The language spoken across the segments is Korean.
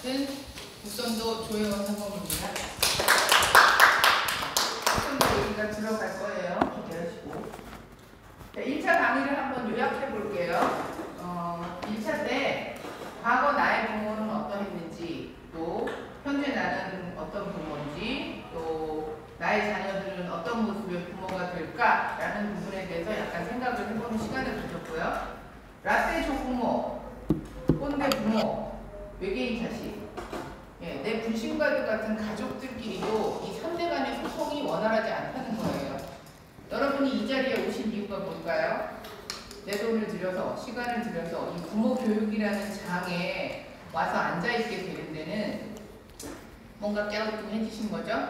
같은 국선도 조혜원 상범입니다. 국선도 여기가 들어갈 거예요. 기대하시고. 자, 1차 강의를 한번 요약해 볼게요. 1차 때 과거 나의 부모는 어떠했는지, 또 현재 나는 어떤 부모인지, 또 나의 자녀들은 어떤 모습의 부모가 될까라는 부분에 대해서 약간 생각을 해보는 시간을 가졌고요. 라떼 조부모, 꼰대 부모, 외계인 자식, 내 불신과들 같은 가족들끼리도 이 3대 간의 소통이 원활하지 않다는 거예요. 여러분이 이 자리에 오신 이유가 뭘까요? 내 돈을 들여서, 시간을 들여서 이 부모 교육이라는 장에 와서 앉아있게 되는 데는 뭔가 깨우뚱해지신 거죠?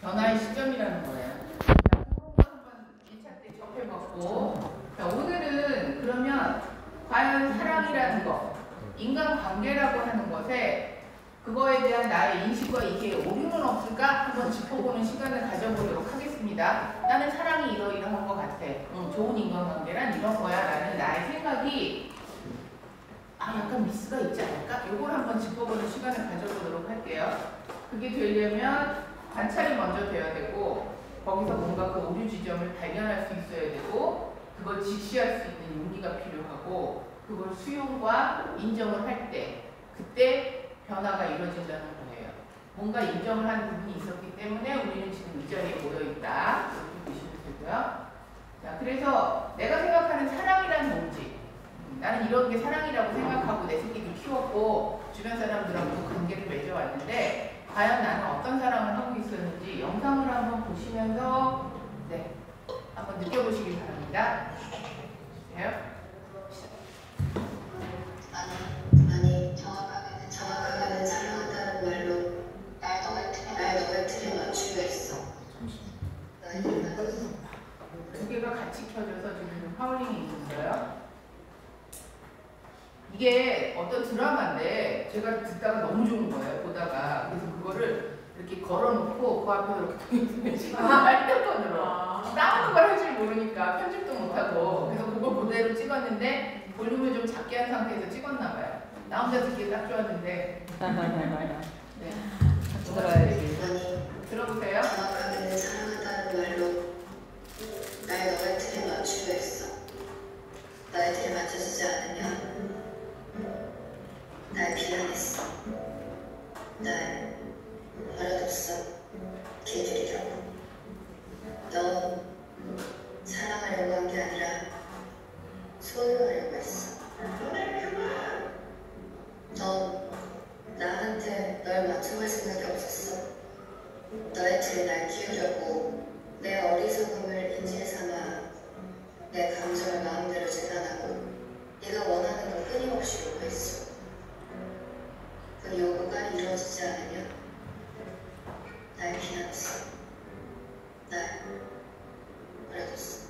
변화의 시점이라는 거예요. 자, 그런 거 한번 1차 때 접해봤고, 자, 오늘은 그러면 과연 사랑이라는 거, 인간관계라고 하는 것에 그거에 대한 나의 인식과 이게 오류는 없을까 한번 짚어보는 시간을 가져보도록 하겠습니다. 나는 사랑이 이러이러한 것 같아. 좋은 인간관계란 이런 거야 라는 나의 생각이 약간 미스가 있지 않을까? 요걸 한번 짚어보는 시간을 가져보도록 할게요. 그게 되려면 관찰이 먼저 돼야 되고, 거기서 뭔가 그 오류 지점을 발견할 수 있어야 되고, 그걸 직시할 수 있는 용기가 필요하고, 그걸 수용과 인정을 할 때, 그때 변화가 이루어진다는 거예요. 뭔가 인정을 하는 부분이 있었기 때문에 우리는 지금 이 자리에 모여있다. 이렇게 보시면 되고요. 자, 그래서 내가 생각하는 사랑이란 뭔지, 나는 이런 게 사랑이라고 생각하고 내 새끼를 키웠고 주변 사람들하고 관계를 맺어왔는데 과연 나는 어떤 사랑을 하고 있었는지 영상을 한번 보시면서 한번 느껴보시길 바랍니다. 보세요. 아니 정확하게는 사랑한다는 말로 날 너의 틀에 맞추려 했어. 두 개가 같이 켜져서 지금 파울링이 있어요. 이게 어떤 드라마인데 제가 듣다가 너무 좋은 거예요. 보다가. 그래서 그거를 이렇게 걸어놓고 그 앞에 이렇게 핸드폰으로 싸우는 걸 할 줄 모르니까 편집도 못하고, 그래서 그걸 그대로 찍었는데 볼륨을 좀 작게 한 상태에서 찍었나 봐요. 나 혼자 듣기 딱 좋았는데. 네. 들어야지. 들어보세요. 정확하게는 사랑한다는 말로 날 너의 틀에 맞추려 했어. 너의 틀에 맞춰주지 않으면 날 비난했어. 날 버려뒀어. 개들이라고. 넌 사랑하려고 한 게 아니라 소유하려고 했어. 넌 나한테 널 맞춰갈 생각이 없었어. 너의 틀에 날 키우려고 내 어리석음을 인질 삼아 내 감정을 마음대로 재단하고 네가 원하는 걸 끊임없이 요구했어. 그 요구가 이루어지지 않으면 날 비난했어. 날 버려뒀어.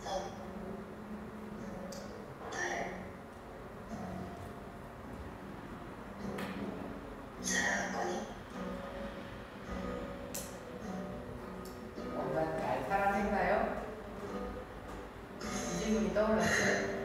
넌 날 사랑한 거니? 엄마는 날 사랑했나요? 이 질문이 떠올랐어요.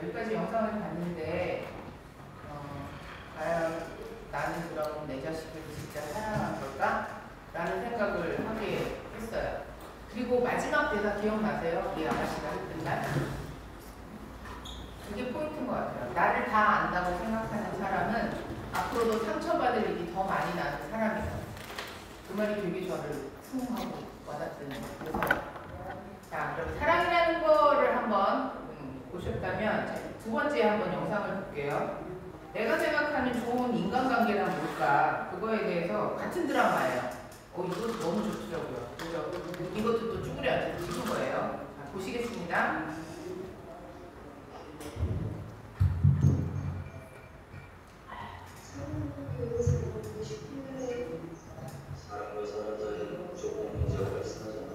여기까지 영상을 봤는데 과연 나는 그럼 내 자식을 진짜 사랑한 걸까? 라는 생각을 하게 했어요. 그리고 마지막 대사 기억나세요? 생각하세요? 우리 아가씨가 했던 말. 그게 포인트인 것 같아요. 나를 다 안다고 생각하는 사람은 앞으로도 상처받을 일이 더 많이 나는 사람이다. 그 말이 되게 저를 승하고 와닿던 묘사예요. 자, 그럼 사랑이라는 거를 한번 보셨다면 두 번째 한번 영상을 볼게요. 내가 생각하는 좋은 인간관계란 뭘까? 그거에 대해서 같은 드라마예요. 이것도 너무 좋더라고요. 그죠? 이것도 또 쭈그려 앉아서 찍은 거예요. 자, 보시겠습니다. 사람과 사람들은 무조건 문제가 발생하잖아.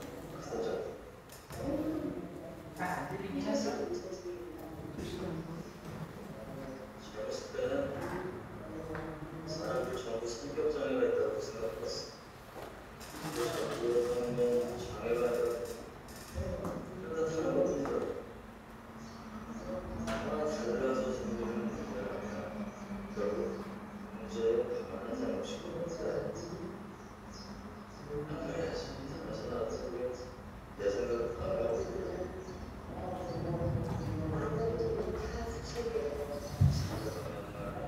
잘 안 들리긴 했어. 젊었을 때는 사람들 전부 성격 장애가 있다고 생각했어. 전부 장애가 아니라 그러다 다른 것뿐이더라고. 하나 달라서 생기는 문제라면 결국 문제에 그만한 잘못이 없어야 내 생각을 가능하고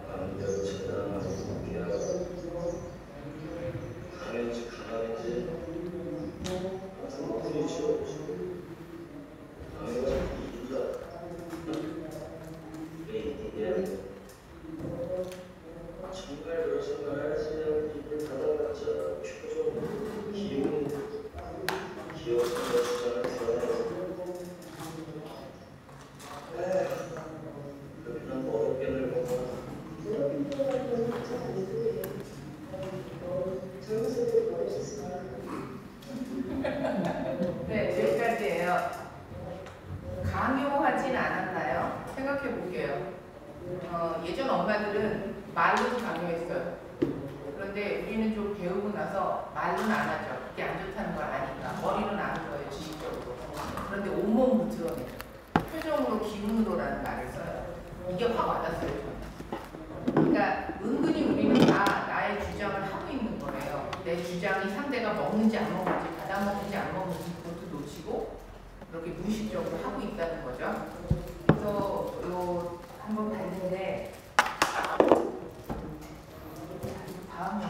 마음대로 재단하고 계약하고 강인지 가만인지 항상 목소리 치워주고 강인가 이기다 왜 이기냐 정말 그러지 말아야지 입을 닫아봤자 표정 기운 기억을 주장을 드러내서 그냥 어렵게 늙어서 네, 여기까지예요. 강요하진 않았나요? 생각해 볼게요. 예전 엄마들은 말로도 강요했어요. 그런데 우리는 좀 배우고 나서 말로는 안 하죠. 그게 안 좋다는 걸 아니까. 머리로는 아는 거예요, 지식적으로. 그런데 온몸으로 드러내요. 표정으로, 기운으로라는 말을 써요. 이게 확 와닿았어요, 저는. 그러니까 은근히 우리는 다 나의 주장을 하고 있는 거예요. 내 주장이 상대가 먹는지 안 먹는지, 받아 먹는지 안 먹는지 그것도 놓치고 그렇게 무의식적으로 하고 있다는 거죠. 그래서 한번 봤는데 다음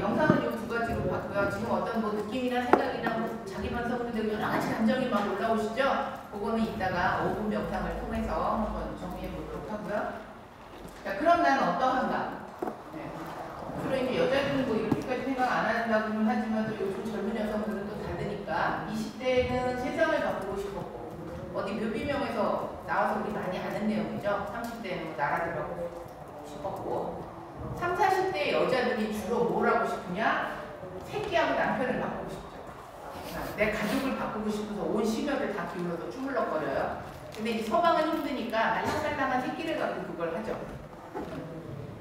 영상은 이 두 가지로 봤고요. 지금 어떤 뭐 느낌이나 생각이나 뭐 자기 반성문인데 여러 가지 감정이 막 올라오시죠? 그거는 이따가 5분 명상을 통해서 한번 정리해 보도록 하고요. 자, 그럼 나는 어떠한가? 네. 주로 이제 여자들은 뭐 이렇게까지 생각 안 한다고는 하지만 또 요즘 젊은 여성들은 또 다르니까 20대는 세상을 바꾸고 싶었고 어디 묘비명에서 나와서 우리 많이 아는 내용이죠. 30대는 뭐 나라를 바꾸고 싶었고 30, 40대 여자들이 주로 뭘 하고 싶으냐? 새끼하고 남편을 바꾸고 싶죠. 내 가족을 바꾸고 싶어서 온 심혈을 다 기울여서 주물럭거려요. 근데 이제 서방은 힘드니까 말랑말랑한 새끼를 갖고 그걸 하죠.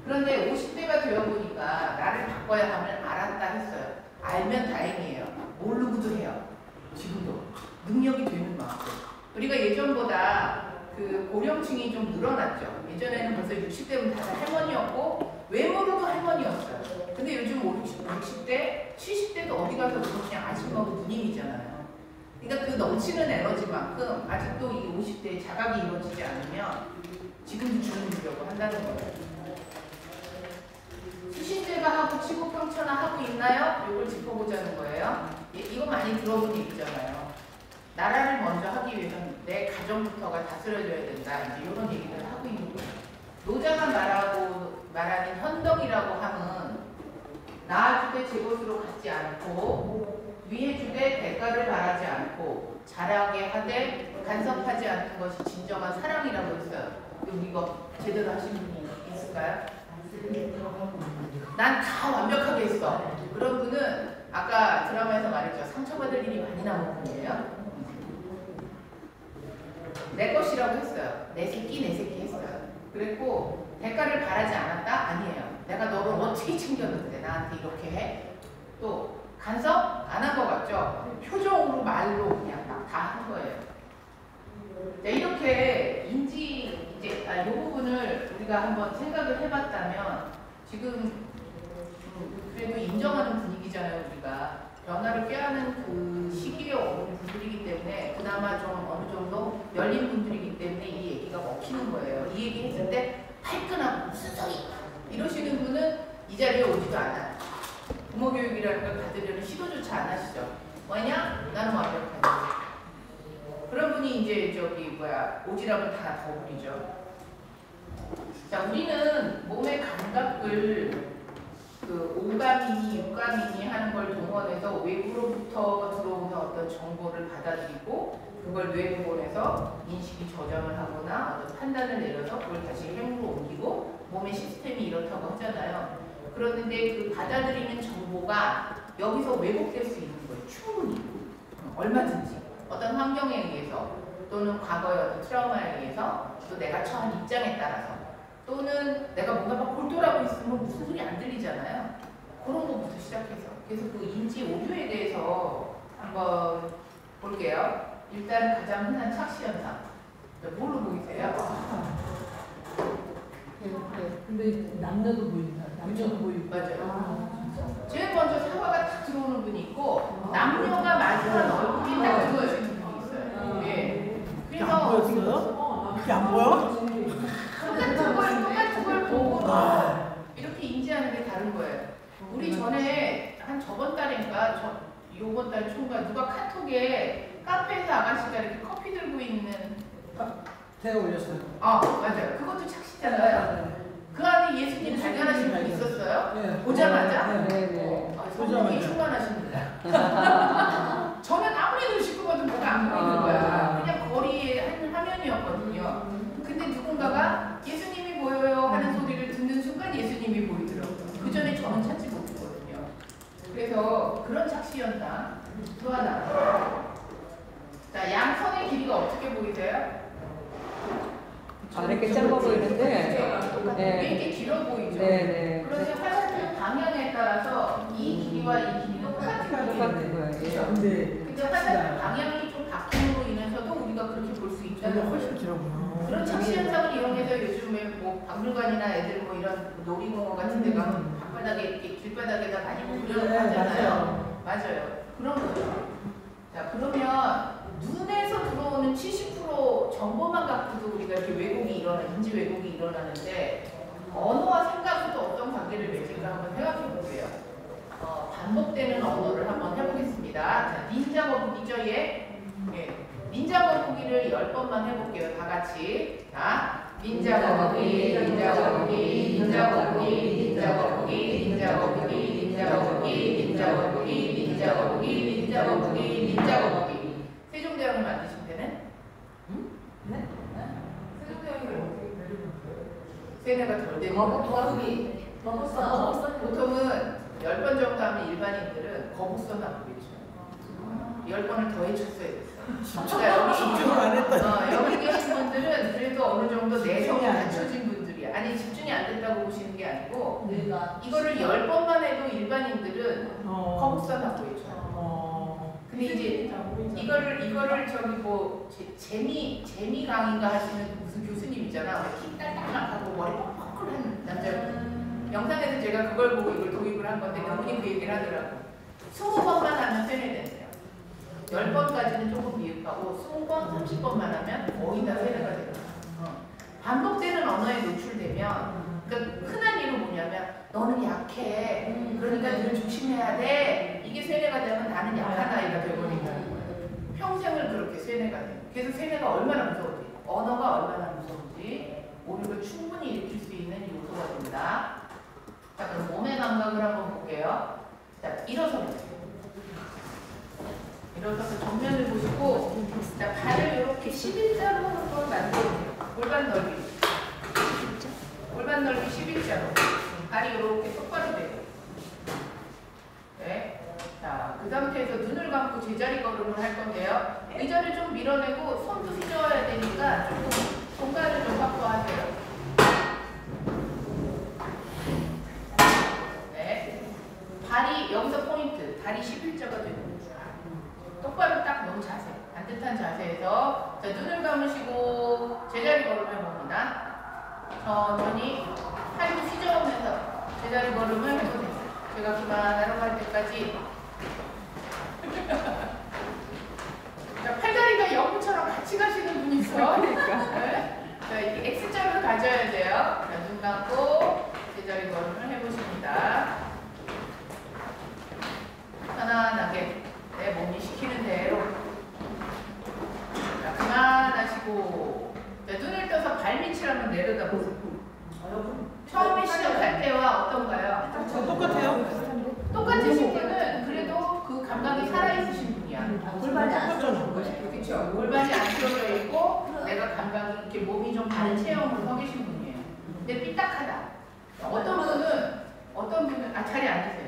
그런데 50대가 되어보니까 나를 바꿔야 함을 알았다 했어요. 알면 다행이에요. 모르고도 해요. 지금도. 능력이 되는 만큼. 우리가 예전보다 그 고령층이 좀 늘어났죠. 예전에는 벌써 60대면 다들 할머니였고 외모로도 할머니였어요. 근데 요즘 60대, 70대도 어디 가서 그냥 아줌마고 누님이잖아요. 그러니까 그 넘치는 에너지만큼 아직도 이 50대에 자각이 이루어지지 않으면 지금도 주무려고 한다는 거예요. 수신제가 하고 치고 평천화 하고 있나요? 이걸 짚어보자는 거예요. 이거 많이 들어본 얘기잖아요. 나라를 먼저 하기 위해서는 내 가정부터가 다스려져야 된다. 이제 이런 얘기를 하고 있는 거예요. 노자가 말하는 현덕이라고 함은 낳아주되 제 것으로 갖지 않고 위해주되 대가를 바라지 않고 잘하게 하되 간섭하지 않는 것이 진정한 사랑이라고 했어요. 이거 제대로 하신 분이 있을까요? 난 다 완벽하게 했어. 그런 분은 아까 드라마에서 말했죠. 상처받을 일이 많이 나오는 분이에요. 내 것이라고 했어요. 내 새끼 했어요. 그랬고 대가를 바라지 않았다? 아니에요. 내가 너를 어떻게 챙겼는데 나한테 이렇게 해? 또 간섭 안 한 것 같죠? 표정으로 말로 그냥 막 다 한 거예요. 네, 이렇게 이제 이 부분을 우리가 한번 생각을 해봤다면 지금 그래도 인정하는 분위기잖아요. 우리가 변화를 꾀하는 그 시기에 오는 분들이기 때문에 그나마 그나마 좀 어느 정도 열린 분들이기 때문에 이 얘기가 먹히는 거예요. 이 얘기 했을 때 발끈하고 무슨 소리 이러시는 분은 이 자리에 오지도 않아요. 부모 교육이라는 걸 받으려는 시도조차 안 하시죠. 왜냐? 나는 완벽하니. 그런 분이 이제 오지랖을 다 더 부리죠. 자, 우리는 몸의 감각을 오감이니 육감이니 하는 걸 동원해서 외부로부터 들어오는 어떤 정보를 받아들이고 그걸 뇌에 보내서 인식이 저장을 하거나 어떤 판단을 내려서 그걸 다시 행으로 옮기고 몸의 시스템이 이렇다고 하잖아요. 그런데 그 받아들이는 정보가 여기서 왜곡될 수 있는 거예요. 충분히. 얼마든지. 어떤 환경에 의해서 또는 과거의 어떤 트라우마에 의해서 또 내가 처한 입장에 따라서 또는 내가 뭔가 막 골똘하고 있으면 무슨 소리 안 들리잖아요. 그런 것부터 시작해서. 그래서 그 인지 오류에 대해서 한번 볼게요. 일단 가장 흔한 착시 현상. 뭘로 보이세요? 근데 남녀도 보인다. 남녀도 보이고. 맞아요. 제일 먼저 사과가 딱 들어오는 분이 있고 남녀가 마주한 얼굴이 딱 들어오시는 분이 있어요. 예. 그래서 보였어요? 그게 안 보여? 똑같은 걸 보고 이렇게 인지하는 게 다른 거예요. 우리 전에 한 저번 달인가 요번 달 초인가 누가 카톡에 카페에서 아가씨가 이렇게 커피 들고 있는 제가 올렸어요. 맞아요. 그것도 착시잖아요. 그 안에 예수님 발견하신 분 있었어요? 네. 보자마자? 네네. 성공이 충만하십니다. 저는 아무리 눈 씻고 봐도 뭐가 안 보이는 거야. 그냥 거리에 한 화면이었거든요. 근데 누군가가 예수님이 보여요 하는 소리를 듣는 순간 예수님이 보이더라고요. 그 전에 저는 찾지 못했거든요. 그래서 그런 착시 현상 또 하나. 자, 양손의 길이가 어떻게 보이세요? 이렇게 짧아 보이는데. 왜 이렇게 길어 보이죠? 네네. 그런데 화살표 방향에 따라서 이 길이와 이 길이는 똑같은 똑같은 거예요. 그렇죠? 근데 화살표 방향이 좀 바뀜으로 인해서도 우리가 그렇게 볼 수 저게 있다는 훨씬 거예요. 길어구나. 그런 착시 현상을 이용해서 요즘에 뭐 박물관이나 애들 뭐 이런 놀이공원 같은 데 가면 방바닥에 이렇게 길바닥에다 많이 그려놓고 하잖아요. 맞아요. 그런 거죠. 자, 그러면 눈에서 들어오는 70% 정보만 갖고도 우리가 이렇게 인지 왜곡이 일어나는데 언어와 생각과도 어떤 관계를 맺을까 한번 생각해 볼게요. 반복되는 언어를 한번 해보겠습니다. 자, 닌자 거북이죠, 얘? 예. 닌자 거북이를 10번만 해볼게요, 다 같이. 자, 닌자 거북이, 닌자 거북이, 닌자 거북이, 닌자 거북이, 닌자 거북이, 닌자 거북이, 닌자 거북이, 닌자 거북이, 닌자 거북이, 닌자 거북이. 세종대왕을 만드신 데는? 네? 세종대왕이 어떻게 세뇌가 덜 되는 거북이. 보통은 10번 정도 하면 일반인들은 거북선 하고 계죠. 10번을 더 해줬어야 됐어. 그러니까 집중을 안 했다. 여기 계신 분들은 그래도 어느 정도 내성이 갖춰진 분들이야. 아니 집중이 안 된다고 보시는 게 아니고 이거를 10번만 해도 일반인들은 거북선 하고 있죠. 근데 이제 이거를 저기 뭐 재미 강의가 하시는 무슨 교수님이잖아. 키 딸딱하고 머리 뻑뻑한 남자분. 영상에서 제가 그걸 보고 이걸 도입을 한 건데 그분이 그 얘기를 하더라고. 20번만 하면 세뇌된대요. 10번까지는 조금 미흡하고 20번, 30번만 하면 거의 다 세뇌가 돼요. 반복되는 언어에 노출되면 그러니까 흔한 이유로 뭐냐면 너는 약해. 그러니까 늘 조심해야 돼. 이게 세뇌가 되면 나는 약한 아이가 되버린다는 거예요. 평생을 그렇게 세뇌가 돼요. 그래서 세뇌가 얼마나 무서운지, 언어가 얼마나 무서운지 오류를 충분히 일으킬 수 있는 요소가 됩니다. 자, 그럼 몸의 감각을 한번 볼게요. 자, 일어서보세요. 일어서서 정면을 보시고, 자, 발을 이렇게 11자로 한번 만들어주세요. 골반 넓이. 골반 넓이 11자로. 발이 이렇게 똑바로 돼요. 네. 자, 그 상태에서 눈을 감고 제자리 걸음을 할 건데요. 의자를 좀 밀어내고 손도 휘저어야 되니까 조금 공간을 좀 확보하세요. 네. 발이 여기서 포인트. 다리 11자가 되는 거죠. 똑바로 딱 놓은 자세. 반듯한 자세에서 자, 눈을 감으시고 제자리 걸음을 해봅니다. 천천히 팔도 휘저으면서 제자리 걸음을 해보세요. 제가 그만하러 갈 때까지 자, 팔다리가 옆으로 마시고 자, 눈을 떠서 발밑을 한번 내려다보세요. 처음에 시작할 때와 어떤가요? 똑같아요. 똑같으신 분은 그래도 그 감각이 살아있으신 분이야. 골반이 안 똑같잖아. 그렇죠. 골반이 안 틀어져 있고 내가 감각이 이렇게 몸이 좀 다른 체형으로 서 계신 분이에요. 근데 삐딱하다. 어떤 분은 자리에 앉으세요.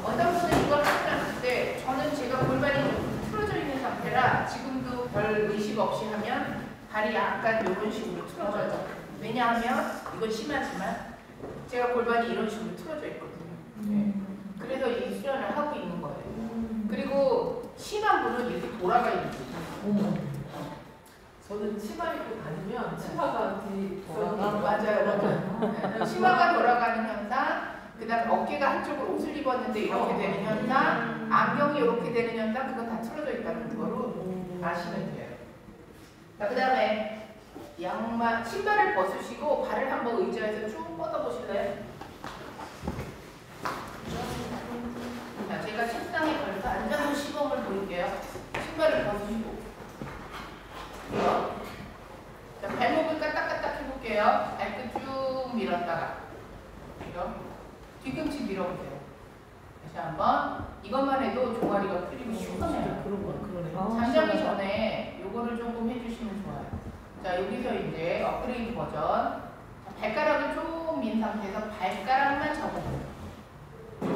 어떤 분은 이걸 하셨을 때 저는 제가 골반이 좀 틀어져 있는 상태라 지금도 별 의식 없이 하면 발이 약간 이런 식으로 틀어져요. 왜냐하면 이건 심하지만 제가 골반이 이런 식으로 틀어져 있거든요. 네. 그래서 이 수련을 하고 있는 거예요. 그리고 심한 분은 이렇게 돌아가 있는 거예요. 저는 치마 입고 다니면 치마가 뒤 돌아가. 맞아요. 네. 치마가 돌아가는 현상, 그 다음에 어깨가 한쪽으로 옷을 입었는데 이렇게 되는 현상, 안경이 이렇게 되는 현상, 그건 다 틀어져 있다는 거로 아시면 돼요. 자, 그 다음에 신발을 벗으시고 발을 한번 의자에서 쭉 뻗어보실래요? 자, 제가 책상에 걸려서 앉아서 시범을 보일게요. 신발을 벗으시고. 자, 발목을 까딱까딱 해볼게요. 발끝 쭉 밀었다가. 뒤꿈치 밀어보세요. 다시 한번. 이것만 해도 종아리가 풀리고 시원해요. 잠자기 전에 요거를 조금 해주시면 좋아요. 자, 여기서 이제 업그레이드 버전. 자, 발가락을 좀 민 상태에서 발가락만 접어보세요.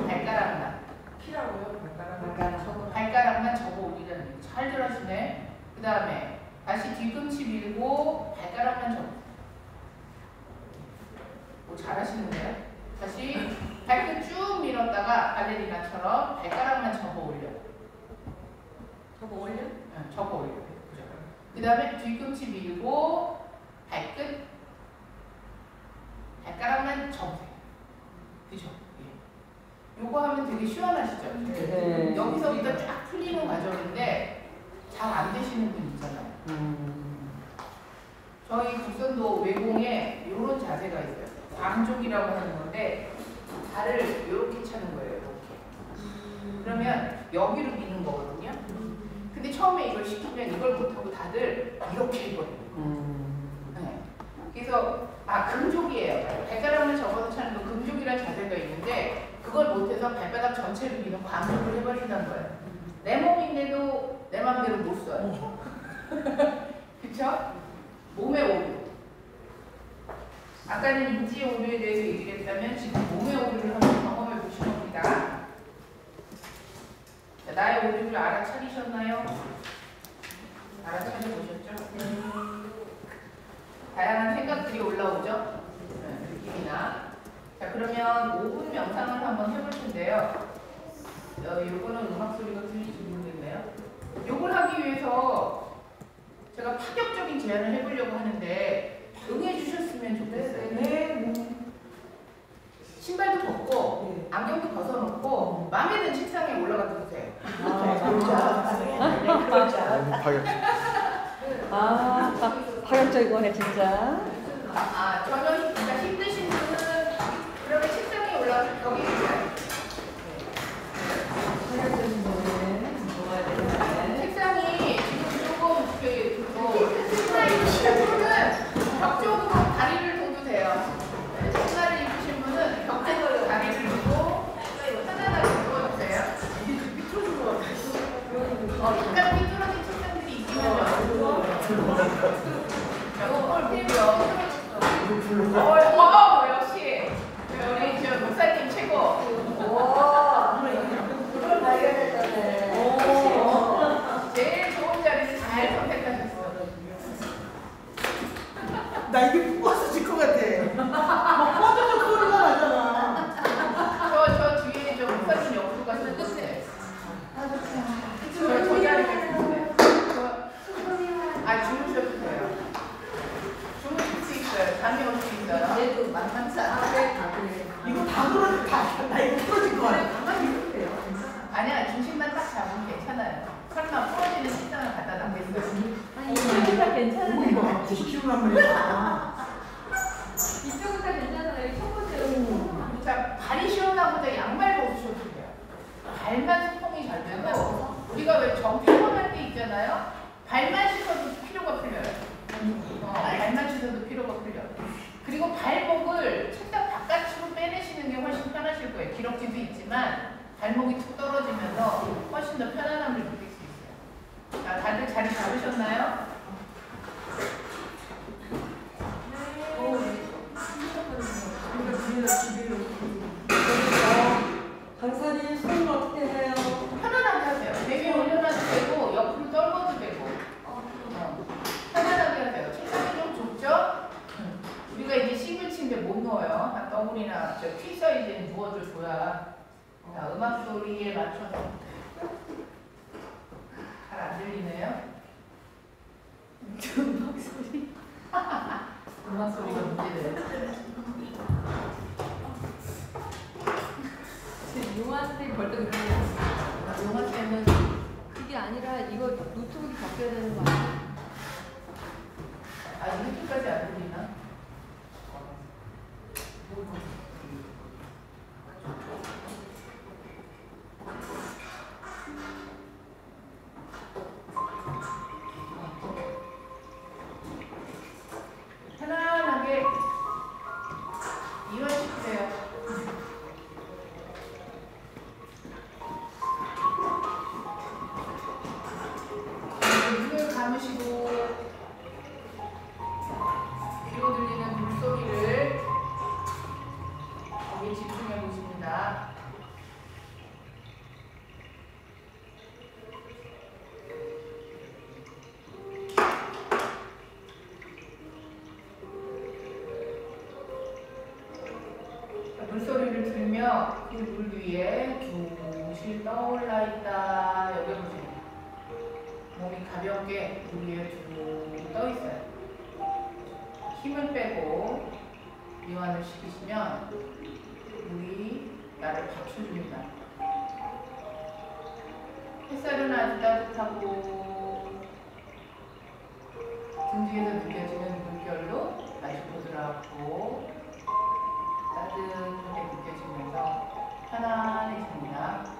발가락만. 피라고요? 발가락. 발가락만 접어 올리라는 얘기. 잘 들으시네. 그 다음에 다시 뒤꿈치 밀고 발가락만 접어. 잘하시는데요? 다시 발끝 쭉 밀었다가 발레리나처럼 발가락만 접어 올려. 저거 올려? 응, 접어 올려. 그 다음에 뒤꿈치 밀고 발가락만 접으세요. 그죠? 예. 요거 하면 되게 시원하시죠? 네. 여기서부터 쫙 풀리는 과정인데 잘 안 되시는 분 있잖아요. 저희 국선도 외공에 이런 자세가 있어요. 광족이라고 하는 건데 발을 이렇게 차는 거예요. 이렇게. 그러면 여기로 미는 거거든요. 근데 처음에 이걸 시키면 이걸 못하고 다들 이렇게 해버려요. 네. 그래서 금족이에요. 발가락을 접어서 차는 거 금족이라는 자세가 있는데 그걸 못해서 발바닥 전체를 미는 광족을 해버린다는 거예요. 내 몸인데도 내 맘대로 못 써요. 그쵸? 몸의 오류. 아까는 인지의 오류에 대해서 얘기를 했다면 지금 몸의 오류를 한번 경험해 보시는 겁니다. 자, 나의 오류를 알아차리셨나요? 알아차려보셨죠? 다양한 생각들이 올라오죠? 네, 느낌이나. 자, 그러면 5분 명상을 한번 해볼 텐데요. 요거는 음악 소리가 들릴지 모르겠네요. 요걸 하기 위해서 제가 파격적인 제안을 해보려고 하는데 응해 주셨으면 좋겠어요. 네. 신발도 벗고 안경도 벗어놓고 마음에 드는 책상에 올라가 보세요. 파격적이네 진짜. 전혀 힘드신 분은 그러면 책상에 올라가서 여기 있어요. 책상이 지금 조금 신발 입으신 분은 벽 쪽으로 다리를 둬도 돼요. 신발을 입으신 분은 벽 쪽으로 다리를 두고 편안하게 누워주세요. 밑으로 누워. 약간 삐뚤어진 책상들이 있긴 하죠. 이걸 떼면 역시 우리 저 목사님 최고. 제일 좋은 자리를 잘 선택하셨어. 나 이게 뽑아서 질 것 같아. 막 뻗어서 소리가 나잖아. 저 뒤에 저 목사님 옆으로 가서 끝에. 저 자리에 있는데. 주무셔도 돼요. 주무실 수 있어요. 잠이 올 수 있어요. 얘도 만만치 않은데. 이거 다 돌아서 나 이거 부러질 것 같아. 가만히 있으세요. 아니야, 중심만 딱 잡으면 괜찮아요. 설마 부러지는 식당을 갖다 놨겠어요. 이쪽은 다 괜찮은데. 이거 90kg란 말이야. 이쪽은 다 괜찮아요. 첫 번째로. 자, 발이 시원하고자 양말 벗으셔도 돼요. 발만 소통이 잘 되고 우리가 왜 정피곤할 때 있잖아요. 발만 씻어도 필요가 다들 자리 잡으셨나요? 강사님 수업을 어떻게 해요? 편안하게 하세요. 배 위에 올려놔도 되고 옆으로 떨궈도 되고 편안하게 하세요. 책상이 좀 좁죠? 우리가 이제 싱글침대 못 넣어요. 한 더블이나 퀸 사이즈에 누워줘야 음악 소리에 맞춰서 잘 안 들리네요. 음악 소리. 음악 소리가 문제돼요. 용한테 벌떡 일어나요. 영화 때는 그게 아니라 이거 노트북이 바뀌어야 되는 거 아니야? 이렇게까지 안 들리나? 편안하게 이완시키세요. 눈을 감으시고 귀로 들리는 물소리를 거기에 집중해 보십니다. 물소리를 들으며 그 물 위에 둥실 떠올라 있다. 여기 보세요. 몸이 가볍게 물 위에 쭉 떠 있어요. 힘을 빼고 이완을 시키시면 물이 나를 받쳐줍니다. 햇살은 아주 따뜻하고 등 뒤에서 느껴지는 물결로 아주 부드럽고 따뜻하게 느껴지면서 편안해집니다.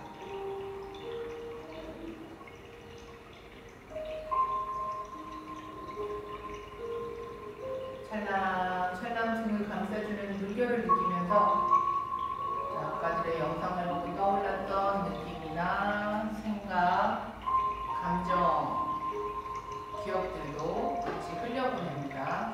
찰랑찰랑 등을 감싸주는 물결을 느끼면서 아까들의 영상을 보고 떠올랐던 느낌이나 생각, 감정, 기억들도 같이 흘려보냅니다.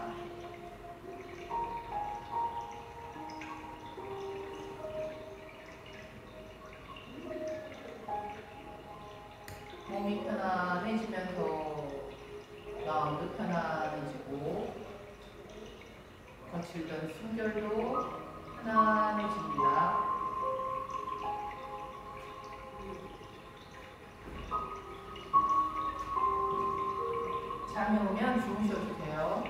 몸이 편안해지면서 마음도 편안해지고 거칠던 숨결도 편안해집니다. 잠이 오면 주무셔도 돼요.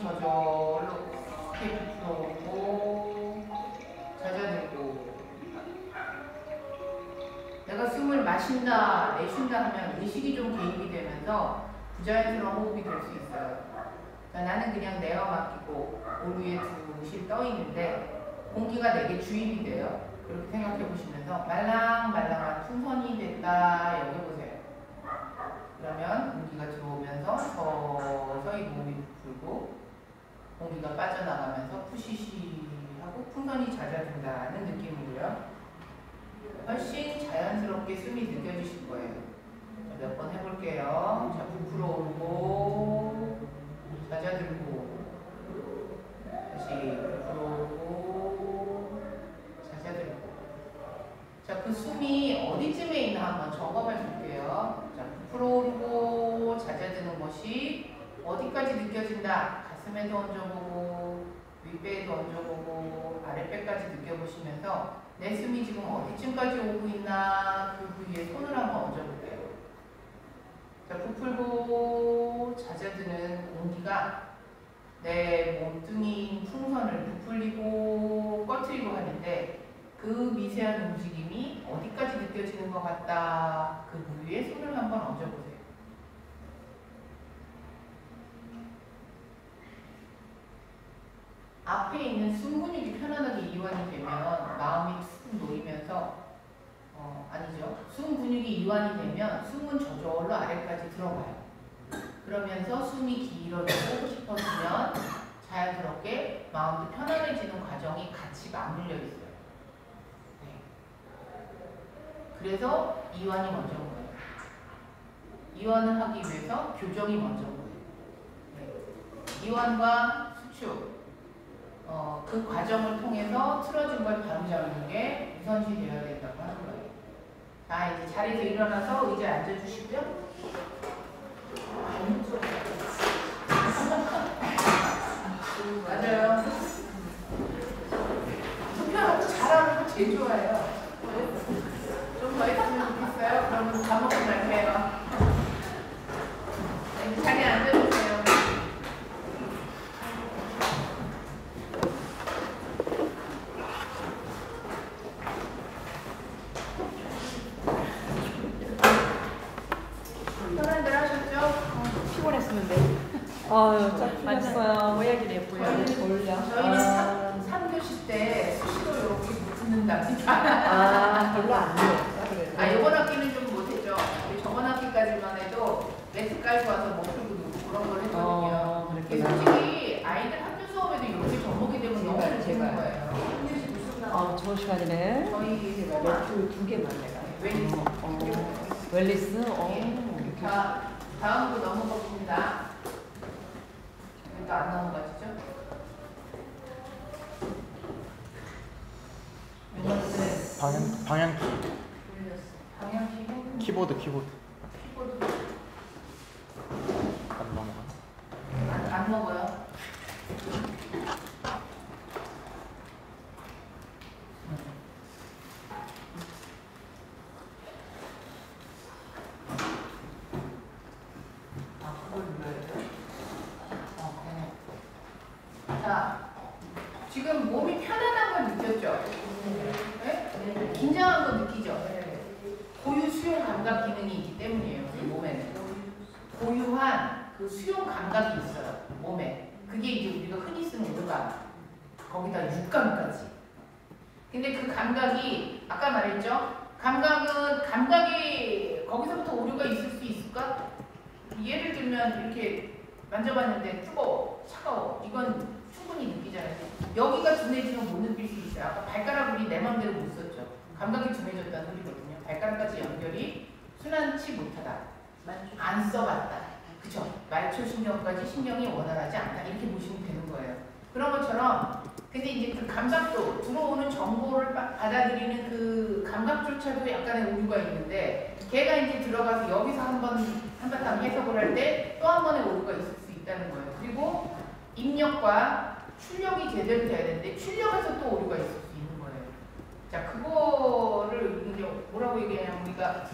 저절로 이렇게 부풀어오고 잦아들고. 내가 숨을 마신다, 내쉰다 하면 의식이 좀 개입이 되면서 부자연스러운 호흡이 될 수 있어요. 그러니까 나는 그냥 내어 맡기고 올 위에 두실 떠 있는데 공기가 내게 주입이 돼요. 그렇게 생각해 보시면서 말랑말랑한 풍선이 됐다 여기 보세요. 그러면 공기가 들어오면서 서서히 몸이 부풀고 공기가 빠져나가면서 푸시시 하고 풍선이 잦아든다는 느낌이고요. 훨씬 자연스럽게 숨이 느껴지실 거예요. 몇 번 해볼게요. 자, 부풀어 오르고 잦아들고 다시 부풀어 오르고 잦아들고. 자, 그 숨이 어디쯤에 있나 한번 점검해 볼게요. 자, 부풀어 오르고 잦아드는 것이 어디까지 느껴진다. 가슴에도 얹어보고 윗배에도 얹어보고 아랫배까지 느껴보시면서 내 숨이 지금 어디쯤까지 오고 있나 그 부위에 손을 한번 얹어볼게요. 자, 부풀고 잦아드는 공기가 내 몸뚱이 풍선을 부풀리고 꺼트리고 하는데 그 미세한 움직임이 어디까지 느껴지는 것 같다. 그 부위에 손을 한번 얹어보세요. 앞에 있는 숨 근육이 편안하게 이완이 되면 마음이 툭 놓이면서 아니죠. 숨 근육이 이완이 되면 숨은 저절로 아래까지 들어가요. 그러면서 숨이 길어지고 싶어지면 자연스럽게 마음도 편안해지는 과정이 같이 맞물려 있어요. 네. 그래서 이완이 먼저인 거예요. 이완을 하기 위해서 교정이 먼저인 거예요. 네. 이완과 수축 그 과정을 통해서 틀어진 걸 바로잡는 게 우선시 되어야 된다고 하는 거예요. 자, 이제 자리에서 일어나서 의자에 앉아주시고요. 맞아요. 투표하고 잘하는 거 제일 좋아해요. 좀 더 했으면 좋겠어요. 그러면 밥 먹고 갈게요. 네, 자리에 앉아주세요. 편한들 하셨죠? 피곤했었는데. 아유, 참 맛있어요. 모양이 예뻐요. 저희는 3교시 때 수시로 이렇게 붙는답니다. 아, 별로 안 돼요. 이번 학기는 좀 못했죠. 저번 학기까지만 해도 매트 깔고 와서 목 풀고 누고 그런 걸 했거든요. 그렇게 솔직히 아이들 학교 수업에도 이렇게 접목이 되면 너무 좋은 거예요. 좋은 시간이네. 저희 매트 2개만 내가. 웰리스. 웰리스? 자, 다음으로 넘어가 봅니다. 여기 또 안 넘어가시죠? 방향키 방향키는 키보드 키보드 안 넘어가. 안 먹어요. 그걸 눌러야 돼? 자, 지금 몸이 편안한 걸 느꼈죠? 네? 긴장한 거 느끼죠? 고유 수용 감각 기능이 있기 때문이에요. 우리 몸에는 고유한 그 수용 감각이 있어요. 몸에. 그게 이제 우리가 흔히 쓰는 오감, 거기다 육감까지. 근데 그 감각이 아까 말했죠? 감각이 거기서부터 오류가 있을 수 있을까? 예를 들면 이렇게 만져봤는데 뜨거워, 차가워. 이건 충분히 느끼잖아요. 여기가 둔해지면 못 느낄 수 있어요. 아까 발가락 우리 내 맘대로 못 썼죠. 감각이 둔해졌다는 소리거든요. 발가락까지 연결이 순환치 못하다. 안 써봤다. 그쵸? 말초신경까지 신경이 원활하지 않다. 이렇게 보시면 되는 거예요. 그런 것처럼 근데 이제 그 감각도 들어오는 정보를 받아들이는 그 감각조차도 약간의 오류가 있는데 걔가 이제 들어가서 여기서 한바탕 해석을 할 때 또 한 번의 오류가 있을 수 있다는 거예요. 그리고 입력과 출력이 제대로 돼야 되는데 출력에서 또 오류가 있을 수 있는 거예요. 자, 그거를 이제 뭐라고 얘기하냐면 우리가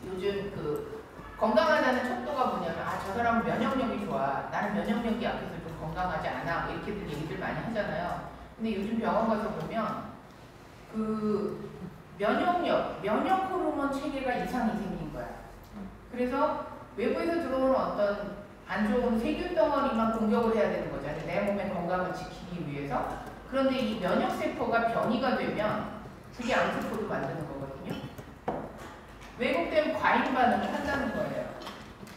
요즘 그 건강하다는 척도가 뭐냐면 저 사람은 면역력이 좋아. 나는 면역력이 약해서 좀 건강하지 않아 뭐 이렇게들 얘기들 많이 하잖아요. 근데 요즘 병원 가서 보면 그 면역 호르몬 체계가 이상이 생긴 거야. 그래서 외부에서 들어오는 어떤 안 좋은 세균 덩어리만 공격을 해야 되는 거잖아요. 내 몸의 건강을 지키기 위해서. 그런데 이 면역 세포가 변이가 되면 그게 암세포도 만드는 거거든요. 왜곡된 과잉 반응을 한다는 거예요.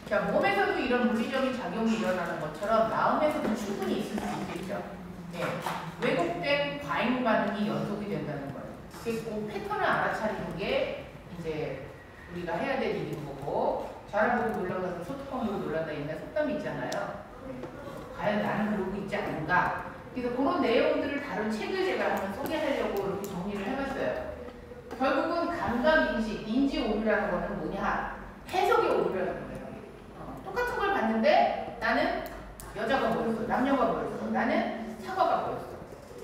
자, 몸에서도 이런 물리적인 작용이 일어나는 것처럼 마음에서도 충분히 있을 수 있겠죠. 네. 왜곡된 과잉 반응이 연속이 된다는 거예요. 그 패턴을 알아차리는 게 이제 우리가 해야 될 일인 거고, 잘하고 놀라가서 소뚜껑으로 놀란다 옛날 속담이 있잖아요. 네. 과연 나는 그러고 있지 않은가? 그래서 그런 내용들을 다룬 책을 제가 한번 소개하려고 이렇게 정리를 해봤어요. 결국은 감각인식, 인지 오류라는 거는 뭐냐? 해석의 오류라는 거예요. 똑같은 걸 봤는데 나는 여자가 보였어, 남녀가 보였어, 나는 사과가 보였어.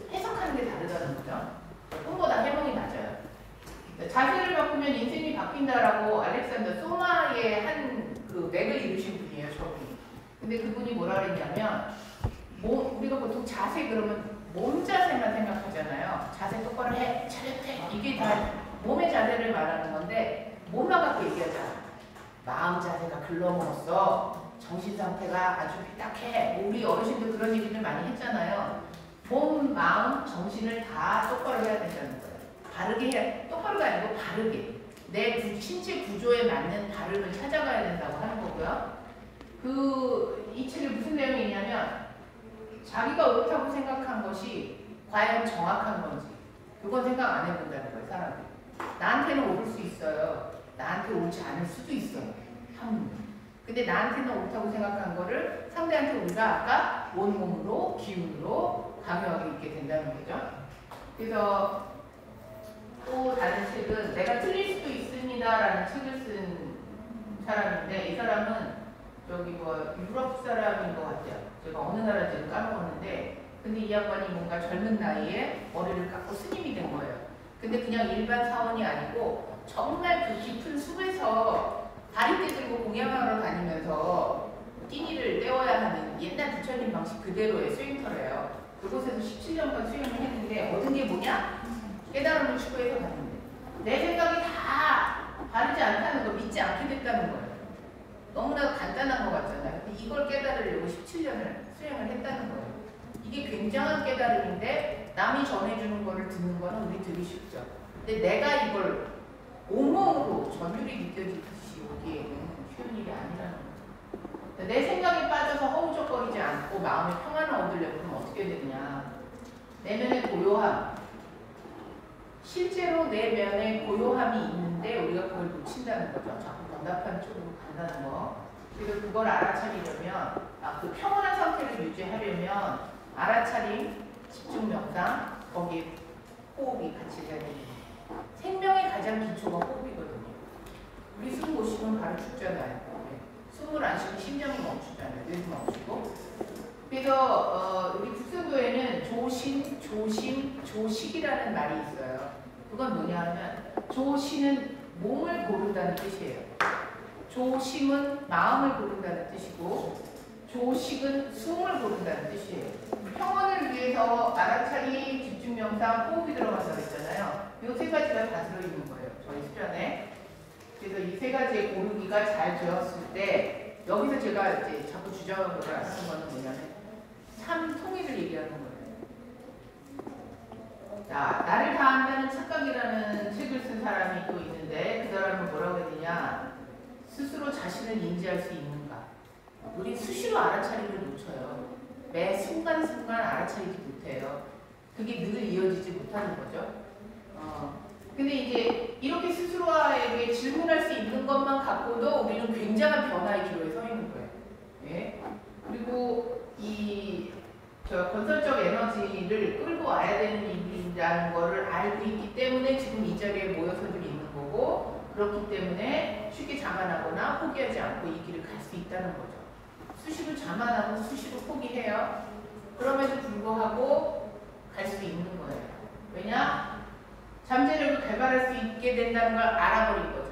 해석하는 게 다르다는 거죠. 꿈보다 해몽이 낮아요. 자세를 바꾸면 인생이 바뀐다라고 알렉산더 소마의 한 그 맥을 이루신 분이에요, 저분이. 근데 그분이 뭐라 그랬냐면, 우리가 보통 자세 그러면 몸 자세만 생각하잖아요. 자세 똑바로 해, 차렷해. 이게 다 몸의 자세를 말하는 건데, 몸만 갖고 얘기하잖아. 마음 자세가 글러먹었어. 정신 상태가 아주 삐딱해. 우리 어르신들 그런 얘기를 많이 했잖아요. 몸, 마음, 정신을 다 똑바로 해야 된다는 거예요. 바르게 해야, 똑바로가 아니고 바르게. 내 신체 구조에 맞는 바름을 찾아가야 된다고 하는 거고요. 이 책에 무슨 내용이냐면 자기가 옳다고 생각한 것이 과연 정확한 건지 그건 생각 안 해본다는 거예요, 사람들이. 나한테는 옳을 수 있어요. 나한테 옳지 않을 수도 있어요. 근데 나한테는 옳다고 생각한 거를 상대한테 우리가 아까 온몸으로, 기운으로 강요하게 있게 된다는 거죠. 그래서 또 다른 책은 내가 틀릴 수도 있습니다라는 책을 쓴 사람인데 이 사람은 저기 뭐 유럽 사람인 것 같아요. 제가 어느 나라인지는 까먹었는데 근데 이 양반이 뭔가 젊은 나이에 머리를 깎고 스님이 된 거예요. 근데 그냥 일반 사원이 아니고 정말 그 깊은 숲에서 다리떼 들고 공양하러 다니면서 띠니를 떼어야 하는 옛날 부처님 방식 그대로의 스윙터래요. 그곳에서 17년간 수행을 했는데 얻은 게 뭐냐? 깨달음을 추구해서 갔는데 내 생각이 다 바르지 않다는 거 믿지 않게 됐다는 거예요. 너무나 간단한 것 같잖아요. 근데 이걸 깨달으려고 17년을 수행을 했다는 거예요. 이게 굉장한 깨달음인데 남이 전해주는 거를 듣는 거는 우리 되게 쉽죠. 근데 내가 이걸 온몸으로 전율이 느껴지듯이 여기에는 쉬운 일이 아니라는 거예요. 내 생각에 빠져서 허우적거리지 않고 마음의 평안을 얻으려면 어떻게 되느냐. 내면의 고요함. 실제로 내면에 고요함이 있는데 우리가 그걸 놓친다는 거죠. 자꾸 번답한 쪽으로 간다는 거. 그래서 그걸 알아차리려면 그 평온한 상태를 유지하려면 알아차림, 집중 명상, 거기에 호흡이 같이 돼야 됩니다. 생명의 가장 기초가 호흡이거든요. 우리 숨 못 쉬면 바로 죽잖아요. 숨을 안 쉬면 심장이 멈추잖아요. 뇌도 멈추고. 그래서 우리 국수교에는 조심, 조심, 조식이라는 말이 있어요. 그건 뭐냐 하면 조심은 몸을 고른다는 뜻이에요. 조심은 마음을 고른다는 뜻이고 조식은 숨을 고른다는 뜻이에요. 평온을 위해서 알아차림, 집중명상, 호흡이 들어간다고 했잖아요. 이 세 가지가 다 들어있는 거예요. 저희 수련에. 그래서 이 세 가지의 고르기가 잘 되었을 때 여기서 제가 이제 자꾸 주장하는 거는 뭐냐면 참 통일을 얘기하는 거예요. 자, 나를 다 안다는 착각이라는 책을 쓴 사람이 또 있는데 그 사람은 뭐라고 했느냐. 스스로 자신을 인지할 수 있는가. 우리 수시로 알아차림을 놓쳐요. 매 순간순간 알아차리지 못해요. 그게 늘 이어지지 못하는 거죠. 근데 이제 이렇게 스스로에게 질문할 수 있는 것만 갖고도 우리는 굉장한 변화의 기로에 서 있는 거예요. 예? 그리고 건설적 에너지를 끌고 와야 되는 일이라는 거를 알고 있기 때문에 지금 이 자리에 모여서들 있는 거고 그렇기 때문에 쉽게 자만하거나 포기하지 않고 이 길을 갈 수 있다는 거죠. 수시로 자만하고 수시로 포기해요. 그럼에도 불구하고 갈 수 있는 거예요. 왜냐? 잠재력을 개발할 수 있게 된다는 걸 알아버린 거죠.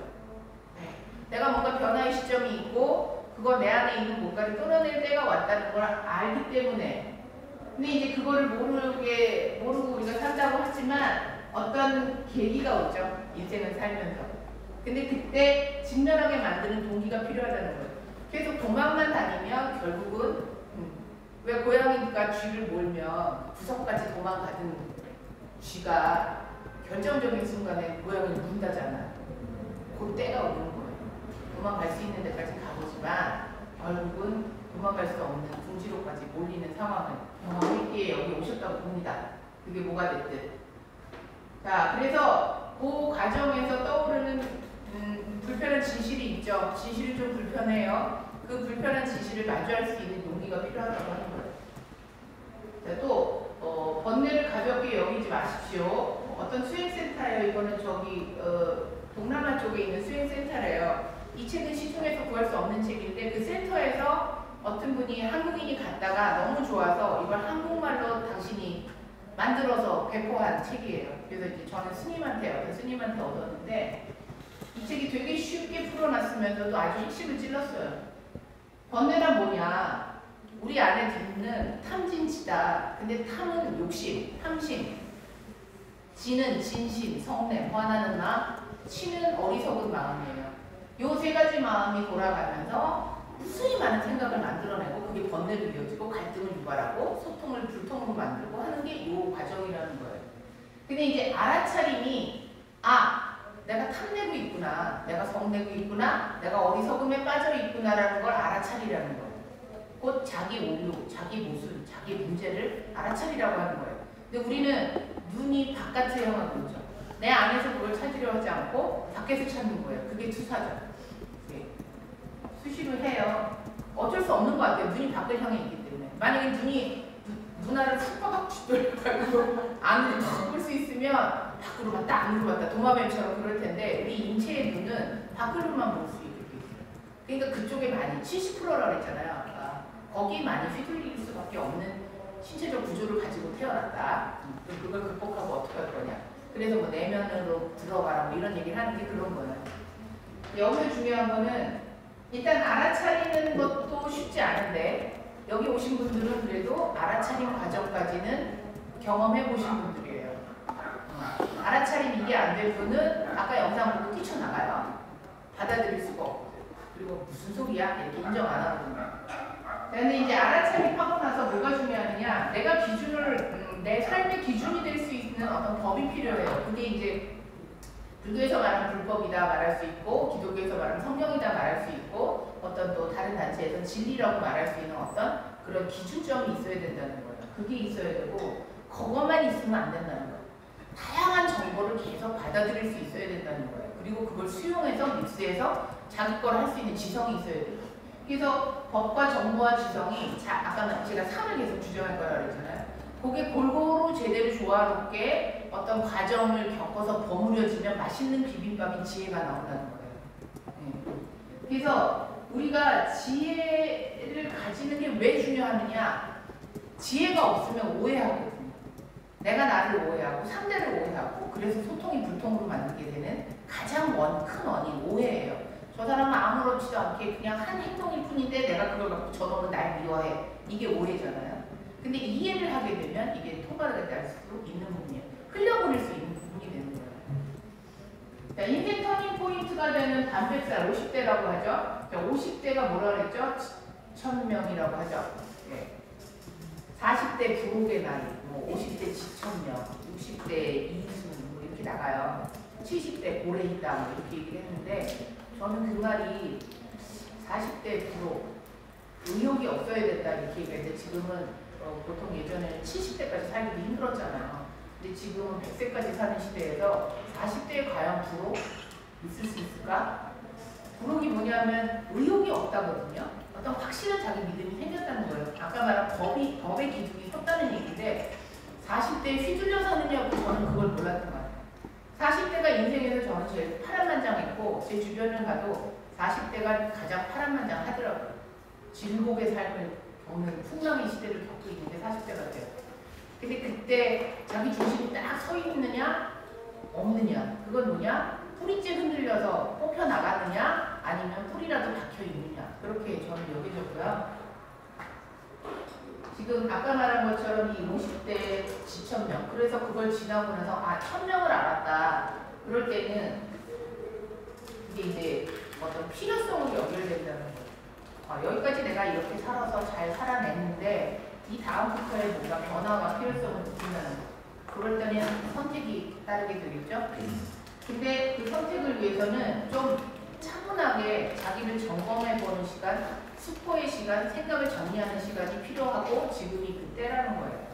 내가 뭔가 변화의 시점이 있고 그거 내 안에 있는 뭔가를 끌어낼 때가 왔다는 걸 알기 때문에. 근데 이제 그거를 모르고 우리가 산다고 하지만 어떤 계기가 오죠. 인생을 살면서. 근데 그때 직면하게 만드는 동기가 필요하다는 거예요. 계속 도망만 다니면 결국은 왜 고양이가 쥐를 몰면 구석까지 도망가든 쥐가 결정적인 순간에 고양이를 문다잖아. 그 때가 오는 거예요. 도망갈 수 있는 데까지 가보지만 결국은 도망갈 수 없는 궁지로까지 몰리는 상황을 경험했기에 여기 오셨다고 봅니다. 그게 뭐가 됐든. 자, 그래서 그 과정에서 떠오르는 불편한 진실이 있죠. 진실이 좀 불편해요. 그 불편한 진실을 마주할 수 있는 용기가 필요하다고 하는 거예요. 자, 또 번뇌를 가볍게 여기지 마십시오. 어떤 수행센터예요. 이거는 저기 동남아 쪽에 있는 수행센터래요. 이 책은 시중에서 구할 수 없는 책인데 그 센터에서 어떤 분이 한국인이 갔다가 너무 좋아서 이걸 한국말로 당신이 만들어서 배포한 책이에요. 그래서 이제 저는 어떤 스님한테 얻었는데 이 책이 되게 쉽게 풀어놨으면서도 아주 핵심을 찔렀어요. 번뇌란 뭐냐? 우리 안에 듣는 탐진치다. 근데 탐은 욕심, 탐심. 진은 진심, 성냄, 화나는 마음. 치는 어리석은 마음이에요. 요 세 가지 마음이 돌아가면서 무수히 많은 생각을 만들어내고 그게 번뇌로 이어지고 갈등을 유발하고 소통을 불통으로 만들고 하는 게 이 과정이라는 거예요. 근데 이제 알아차림이 내가 탐내고 있구나, 내가 성내고 있구나, 내가 어리석음에 빠져 있구나라는 걸 알아차리라는 거예요. 곧 자기 오류, 자기 모순, 자기 문제를 알아차리라고 하는 거예요. 근데 우리는 눈이 바깥을 향하고 있죠. 내 안에서 그걸 찾으려 하지 않고 밖에서 찾는 거예요. 그게 투사죠. 수시로 해요. 어쩔 수 없는 것 같아요. 눈이 밖을 향해 있기 때문에. 만약에 눈알을 푹 뒤돌려가지고 안으로 탁 볼 수 있으면 밖으로 갔다 안으로 갔다 도마뱀처럼 그럴 텐데 우리 인체의 눈은 밖으로만 볼 수 있게 있어요. 그러니까 그쪽에 많이 70%라고 했잖아요. 아까. 거기 많이 휘둘릴 수밖에 없는 신체적 구조를 가지고 태어났다. 그걸 극복하고 어떻게 할 거냐. 그래서 뭐 내면으로 들어가라 뭐 이런 얘기를 하는 게 그런 거예요. 여기서 중요한 거는 일단 알아차리는 것도 쉽지 않은데 여기 오신 분들은 그래도 알아차림 과정까지는 경험해 보신 분들이에요. 알아차림 이게 안 될 분은 아까 영상 보고 뛰쳐나가요. 받아들일 수가 없고 그리고 무슨 소리야? 이렇게 인정 안 하거든요. 근데 이제 알아차림하고 나서 뭐가 중요하느냐, 내가 기준을 내 삶의 기준이 될 수 있는 어떤 법이 필요해요. 그게 이제 불교에서 말하는 불법이다 말할 수 있고 기독교에서 말하는 성경이다 말할 수 있고 어떤 또 다른 단체에서는 진리라고 말할 수 있는 어떤 그런 기준점이 있어야 된다는 거예요. 그게 있어야 되고 그것만 있으면 안 된다는 거예요. 다양한 정보를 계속 받아들일 수 있어야 된다는 거예요. 그리고 그걸 수용해서 믹스해서 자기 걸 할 수 있는 지성이 있어야 돼요. 그래서 법과 정보와 지성이 아까 제가 3을 계속 주장할 거라고 그랬잖아요. 그게 골고루 제대로 조화롭게 어떤 과정을 겪어서 버무려지면 맛있는 비빔밥인 지혜가 나온다는 거예요. 그래서 우리가 지혜를 가지는 게 왜 중요하느냐, 지혜가 없으면 오해하거든요. 내가 나를 오해하고 상대를 오해하고 그래서 소통이 불통으로 만들게 되는 가장 큰 원인 오해예요. 저 사람은 아무렇지도 않게 그냥 한 행동일 뿐인데 내가 그걸 갖고 저놈은 날 미워해. 이게 오해잖아요. 근데 이해를 하게 되면 이게 통과를 할 수 있는 부분이에요. 흘려보낼 수 있는 부분이 되는 거예요. 자, 인생 터닝 포인트가 되는 단백살 50대라고 하죠. 자, 50대가 뭐라 그랬죠? 1000명이라고 하죠. 네. 40대 부록의 나이, 뭐 50대 지천명, 60대 이순 뭐 이렇게 나가요. 70대 고래 있다 뭐 이렇게 얘기를 했는데 저는 그 말이 40대 부록 의욕이 없어야 된다 이렇게 얘기했는데 지금은 보통 예전에는 70대까지 살기도 힘들었잖아요. 근데 지금은 100세까지 사는 시대에서 40대에 과연 부록 있을 수 있을까? 부록이 뭐냐면 의욕이 없다거든요. 어떤 확실한 자기 믿음이 생겼다는 거예요. 아까 말한 법의 기준이 섰다는 얘기인데 40대에 휘둘려 사느냐고 저는 그걸 몰랐던 것 같아요. 40대가 인생에서 저는 제일 파란만장했고 제 주변을 가도 40대가 가장 파란만장하더라고요. 질곡의 삶을 겪는 풍랑의 시대를 겪고 있는 게 40대 같아요. 근데 그때 자기 중심이 딱 서 있느냐 없느냐, 그건 뭐냐? 뿌리째 흔들려서 뽑혀 나가느냐 아니면 뿌리라도 박혀 있느냐 그렇게 저는 여겨졌고요. 지금 아까 말한 것처럼 이 50대 지천명 그래서 그걸 지나고 나서 아 천명을 알았다 그럴 때는 이게 이제 어떤 필요성으로 연결된다는 거예요. 여기까지 내가 이렇게 살아서 잘 살아냈는데 이 다음부터의 뭔가 변화가 필요성을 느낀다는 거예요. 그럴 때는 선택이 따르게 되겠죠. 근데 그 선택을 위해서는 좀 차분하게 자기를 점검해보는 시간, 스포의 시간, 생각을 정리하는 시간이 필요하고 지금이 그때라는 거예요.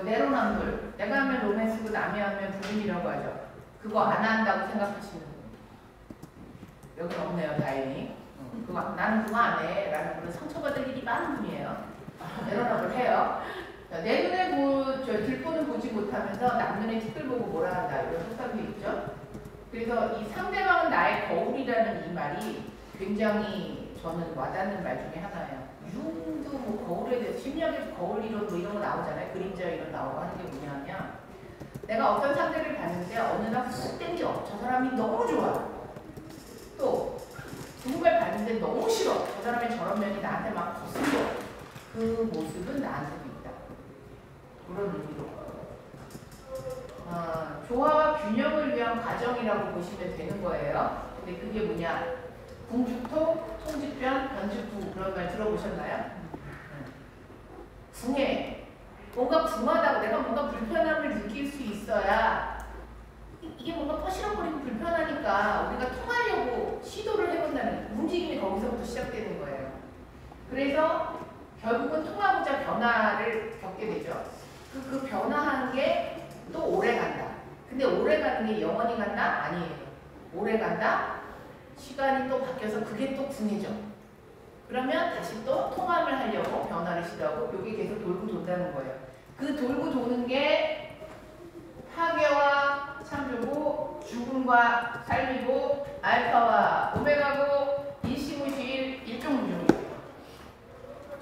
내로남불, 내가 하면 로맨스고 남이 하면 불륜이라고 하죠. 그거 안 한다고 생각하시는 분 여기 없네요, 다행히. 나는 그거 안 해 라는 분은 상처받을 일이 많은 분이에요. 내로남불 해요. 내 눈에 들보는 보지 못하면서 남 눈에 티끌 보고 뭐라 한다 이런 속담도 있죠. 그래서 이 상대방은 나의 거울이라는 이 말이 굉장히 저는 와닿는 말 중에 하나예요. 융도 뭐 거울에 대해서 심리학에서 거울 이론 뭐 이런 거 나오잖아요. 그림자 이론 나오고 하는 게 뭐냐면 내가 어떤 상대를 봤는데 어느 날 훅 땡겨. 저 사람이 너무 좋아. 또 누군가를 봤는데 너무 싫어. 저 사람의 저런 면이 나한테 막 거슬려. 그 모습은 나한테도 있다. 그런 의미로 조화와 균형을 위한 과정이라고 보시면 되는 거예요. 근데 그게 뭐냐? 궁죽토, 통직변, 변죽부 그런 말 들어보셨나요? 붕해. 뭔가 붕하다고 내가 뭔가 불편함을 느낄 수 있어야 이게 뭔가 퍼시렁거리고 불편하니까 우리가 통하려고 시도를 해본다는 움직임이 거기서부터 시작되는 거예요. 그래서 결국은 통하고자 변화를 겪게 되죠. 그 변화한 게 또 오래 간다. 근데 오래 가는 게 영원히 간다? 아니에요. 오래 간다? 시간이 또 바뀌어서 그게 또 궁해져. 그러면 다시 또 통합을 하려고 변화를 시도하고 이게 계속 돌고 돈다는 거예요. 그 돌고 도는 게 파괴와 창조고 죽음과 삶이고 알파와 오메가고 일시무실 일종무종이에요.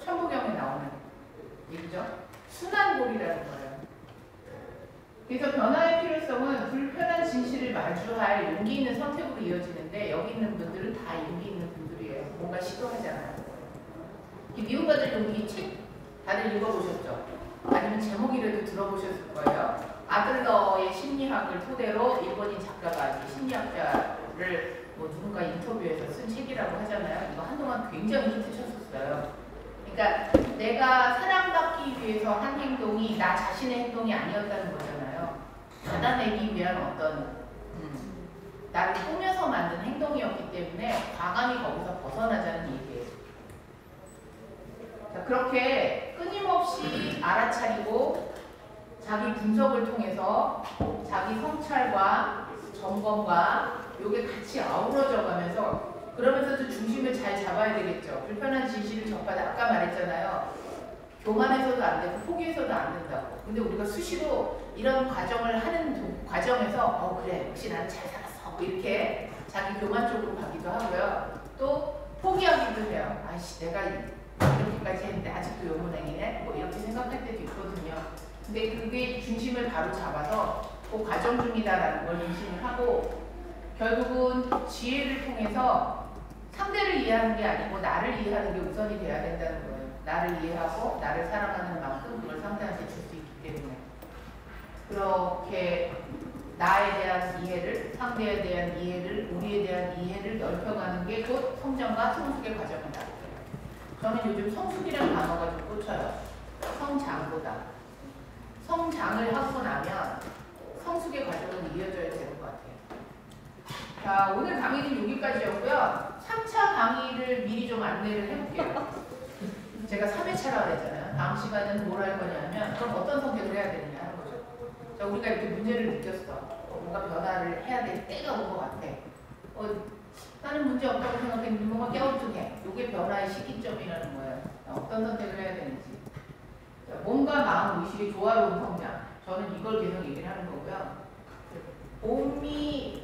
천부경에 나오는 얘기죠. 순환골이라는 거예요. 그래서 변화의 필요성은 불편한 진실을 마주할 용기 있는 선택으로 이어지는데 여기 있는 분들은 다 용기 있는 분들이에요. 뭔가 시도하잖아요. 이 미움받을 용기 책 다들 읽어보셨죠? 아니면 제목이라도 들어보셨을 거예요. 아들러의 심리학을 토대로 일본인 작가가 심리학자를 뭐 누군가 인터뷰에서 쓴 책이라고 하잖아요. 이거 한동안 굉장히 히트 쳤었어요. 그러니까 내가 사랑받기 위해서 한 행동이 나 자신의 행동이 아니었다는 거잖아요. 받아내기 위한 어떤 나를 꾸며서 만든 행동이었기 때문에 과감히 거기서 벗어나자는 얘기예요. 자, 그렇게 끊임없이 알아차리고 자기 분석을 통해서 자기 성찰과 점검과 이게 같이 아우러져 가면서 그러면서도 중심을 잘 잡아야 되겠죠. 불편한 진실을 접하다 아까 말했잖아요. 교만해서도 안 되고 포기해서도 안 된다고. 근데 우리가 수시로 이런 과정을 하는 과정에서 그래 역시 나는 잘 살았어 뭐 이렇게 자기 교만 쪽으로 가기도 하고요. 또 포기하기도 해요. 아이씨 내가 이렇게까지 했는데 아직도 요 모양이네 뭐 이렇게 생각할 때도 있거든요. 근데 그게 중심을 바로 잡아서 그 과정 중이다라는 걸 인식을 하고 결국은 지혜를 통해서 상대를 이해하는 게 아니고 나를 이해하는 게 우선이 돼야 된다는 거예요. 나를 이해하고 나를 사랑하는 만큼 그걸 상대한테 줄 수 있기 때문에 그렇게 나에 대한 이해를, 상대에 대한 이해를, 우리에 대한 이해를 넓혀가는 게 곧 성장과 성숙의 과정이다. 저는 요즘 성숙이라는 단어가 좀 꽂혀요. 성장보다. 성장을 하고 나면 성숙의 과정은 이어져야 되는 것 같아요. 자, 오늘 강의는 여기까지였고요. 3차 강의를 미리 좀 안내를 해볼게요. 제가 3회차라고 했잖아요. 다음 시간에는 뭘 할 거냐면 그럼 어떤 선택을 해야 되느냐 하는 거죠. 자, 우리가 이렇게 문제를 느꼈어. 뭔가 변화를 해야 될 때가 온 것 같아. 나는 문제 없다고 생각했는데 뭔가 깨우뚱해. 이게 변화의 시기점이라는 거예요. 어떤 선택을 해야 되는지. 자, 몸과 마음, 의식의 조화로운 성장. 저는 이걸 계속 얘기를 하는 거고요. 몸이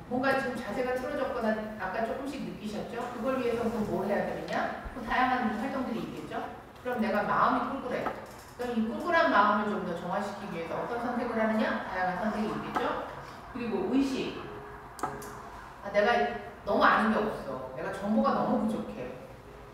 뭔가 좀 자세가 틀어졌거나 아까 조금씩 느끼셨죠? 그걸 위해서 뭘 해야 되느냐? 다양한 활동들이 있겠죠? 그럼 내가 마음이 꿀꿀해. 그럼 이 꿀꿀한 마음을 좀 더 정화시키기 위해서 어떤 선택을 하느냐? 다양한 선택이 있겠죠? 그리고 의식. 내가 너무 아는 게 없어. 내가 정보가 너무 부족해.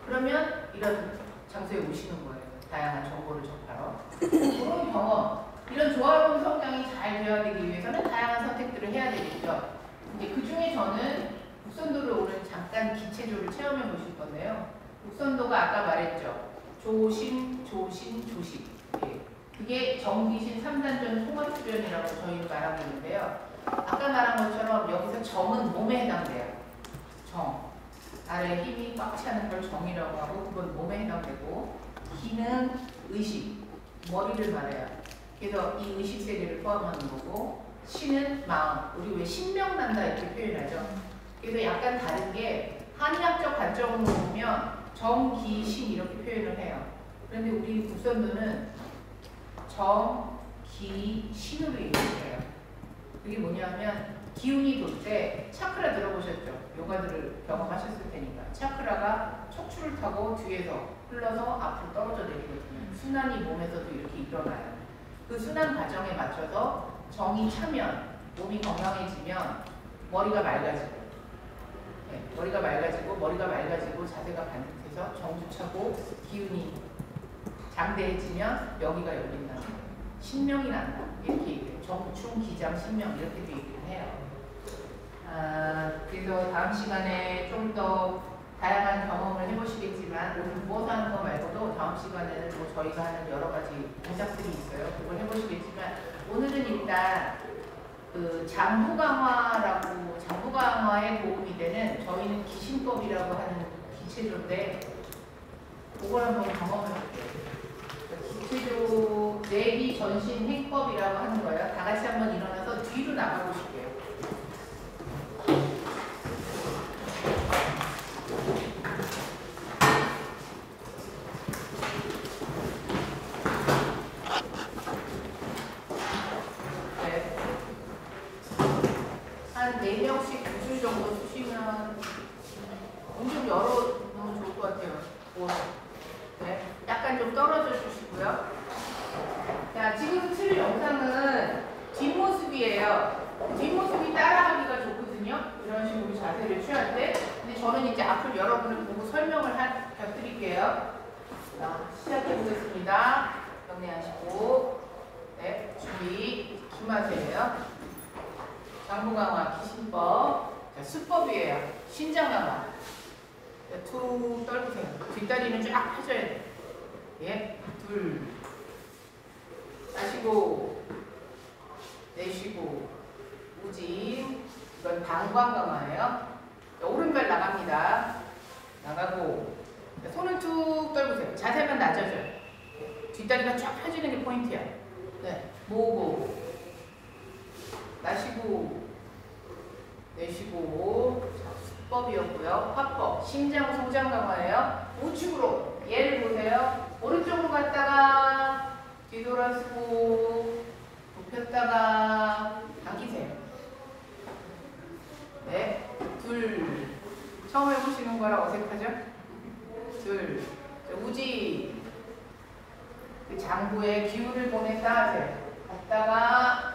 그러면 이런 장소에 오시는 거예요. 다양한 정보를 접하러. 그런 경험, 이런 조화로운 성장이 잘 되어야 되기 위해서는 다양한 선택들을 해야 되겠죠. 이제 그 중에 저는 곡선도를 오늘 잠깐 기체조를 체험해 보실 건데요. 곡선도가 아까 말했죠. 조신, 조신, 조식. 예. 그게 정기신 3단전 통합수련이라고 저희는 말하고 있는데요. 아까 말한 것처럼 여기서 정은 몸에 해당돼요. 정. 나의 힘이 꽉 차는 걸 정이라고 하고 그건 몸에 해당되고, 기는 의식, 머리를 말해요. 그래서 이 의식 세계를 포함하는 거고, 신은 마음. 우리 왜 신명난다 이렇게 표현하죠. 그래서 약간 다른 게 한의학적 관점으로 보면 정, 기, 신 이렇게 표현을 해요. 그런데 우리 국선도는 정, 기, 신으로 얘기해요. 그게 뭐냐면 기운이 돌 때 차크라 들어보셨죠? 요가들을 경험하셨을 테니까. 차크라가 척추를 타고 뒤에서 흘러서 앞으로 떨어져 내리거든요. 순환이 몸에서도 이렇게 일어나요. 그 순환 과정에 맞춰서 정이 차면, 몸이 건강해지면 머리가 맑아지고, 네, 머리가 맑아지고 자세가 반듯해서 정주 차고 기운이 장대해지면 여기가 열린다. 신명이 난다. 이렇게 얘기해요. 정충, 기장, 신명 이렇게도 얘기를 해요. 그래서 다음 시간에 좀 더 다양한 경험을 해보시겠지만 오늘 무엇 하는 거 말고도 다음 시간에는 뭐 저희가 하는 여러 가지 동작들이 있어요. 그걸 해보시겠지만 오늘은 일단 그 장부 강화에 도움이 되는 저희는 기신법이라고 하는 기체조인데 그걸 한번 경험해 볼게요. 기체조 내비 전신 행법이라고 하는 거예요. 다 같이 한번 일어나서 뒤로 나가 보실게요. 한 4명씩 2줄 정도 쓰시면 좀 열어놓으면 좋을 것 같아요. 네, 약간 좀 떨어져 주시고요. 자, 지금 틀 영상은 뒷모습이에요. 뒷모습이 따라하기가 좋거든요. 이런 식으로 자세를 취할 때. 근데 저는 이제 앞을 여러분을 보고 설명을 드릴게요. 자, 시작해 보겠습니다. 정리하시고, 네, 준비. 기마세예요. 장부 강화, 기신법. 자, 수법이에요. 신장 강화. 자, 툭 떨구세요. 뒷다리는 쫙 펴줘야 돼요. 예, 둘. 마시고, 내쉬고, 우진. 이건 방광 강화예요. 자, 오른발 나갑니다. 나가고. 자, 손을 툭 떨구세요. 자세만 낮아져요. 뒷다리가 쫙 펴지는 게 포인트야. 네, 모으고. 마시고 내쉬고. 자, 수법이었고요. 화법, 심장 소장 강화예요. 우측으로 얘를 보세요. 오른쪽으로 갔다가 뒤돌아서고 눕혔다가 당기세요. 네, 둘. 처음 해보시는 거라 어색하죠? 둘. 자, 우지. 그 장부에 기운을 보냈다 하세요. 갔다가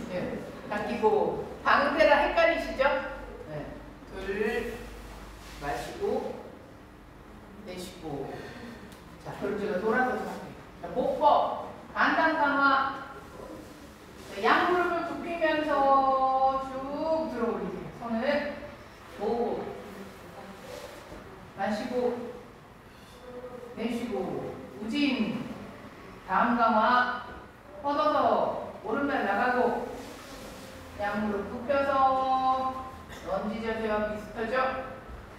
네, 당기고. 방패랑 헷갈리시죠? 네, 둘. 마시고 내쉬고. 자, 그럼 제가 돌아서서 할게요. 자, 복법 반당 강화. 자, 양무릎을 굽히면서 쭉 들어 올리세요. 손을 모으고 마시고 내쉬고. 우진. 다음 강화. 뻗어서 오른발 나가고. 양무릎 굽혀서 런지 자세와 비슷하죠?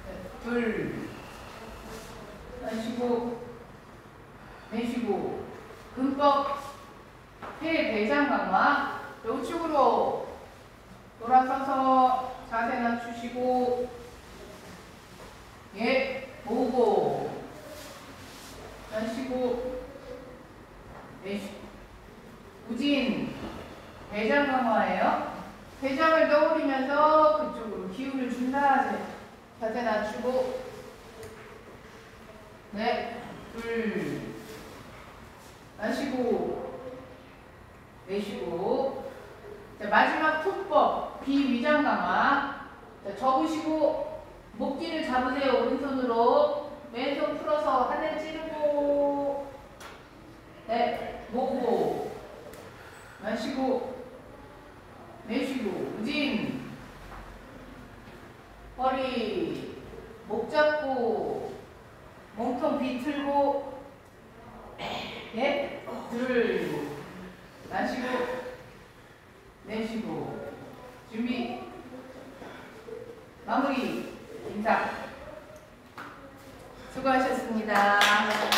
네, 둘. 마시고 내쉬고. 근법 폐 대장 강화. 우측으로 돌아서서 자세 낮추시고. 예, 모으고 마시고 내쉬고. 우진. 대장 강화예요. 대장을 떠올리면서 그쪽으로 기운을 준다 하세요. 자세 낮추고. 네, 둘. 마시고 내쉬고. 자, 마지막 투법 비위장 강화. 자, 접으시고 목뒤를 잡으세요. 오른손으로 왼손 풀어서 하늘 찌르고 네 모으고 마시고 내쉬고 우진 허리 목 잡고 몸통 비틀고 둘 마시고 내쉬고 준비 마무리 인사 수고하셨습니다.